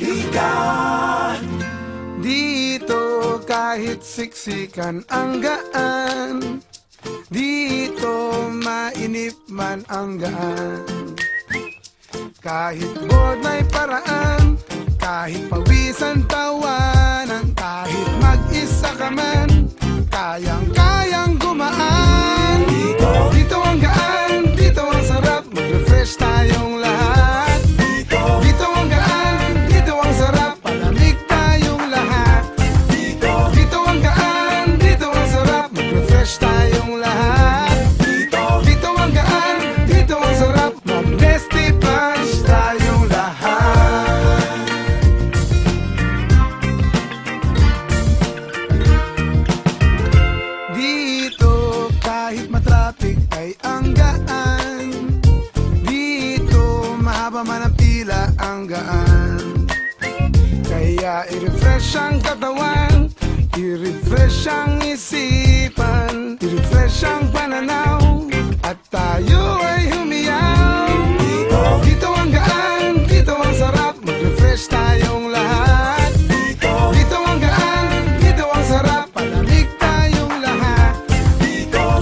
halika. Dito kahit siksikan ang gaan, dito mainip man ang gaan. Kahit bored may paraan, kahit pawisan tawanan, kahit mag-isa ka man, kayang-kayang gumaan. Dito ang gaan, dito ang sarap, mag-refresh tayong lahat. Dito ang gaan, dito ang sarap, palamig tayong lahat. Dito ang gaan, dito ang sarap, mag-refresh tayong lahat. Dito ang gaan, dito ang sarap, mag-destipash tayong lahat. Dito kahit matraffic ay ang gaan, dito mahaba man ang pila ang gaan. Kaya i-refresh ang katawan, i-refresh ang isipan, i-refresh ang pananaw, at tayo ay humiyaw. Dito ang gaan, dito ang sarap, mag-refresh tayong lahat. Dito ang gaan, dito ang sarap, palamig tayong lahat.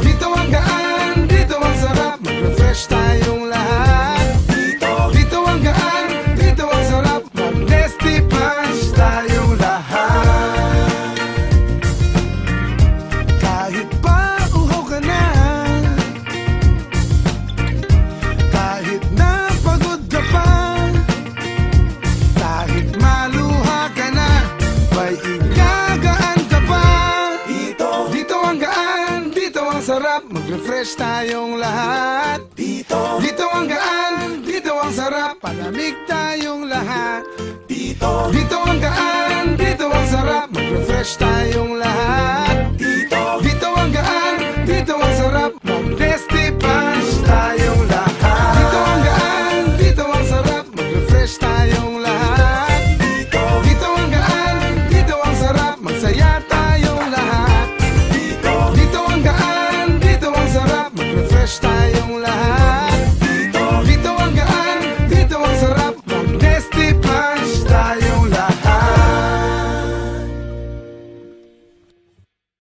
Dito ang gaan, dito ang sarap, mag-refresh tayong lahat. Dito ang gaan, dito ang sarap, mag-destipash tayong lahat. Kahit pa uhaw ka na, kahit napagod ka pa, kahit maluha ka na, may igagaan ka pa. Dito ang gaan, dito ang sarap, mag-refresh tayong lahat. Dito ang gaan, dito ang sarap, palamig tayong lahat. Dito ang gaan, dito ang sarap, mag-refresh tayong lahat. Dito ang gaan, dito ang sarap, mag-destipash tayong lahat. Dito ang gaan, dito ang sarap, mag-refresh tayong lahat. Dito ang gaan, dito ang sarap, magsaya tayong lahat. Dito ang gaan, dito ang sarap, mag-refresh tayong lahat.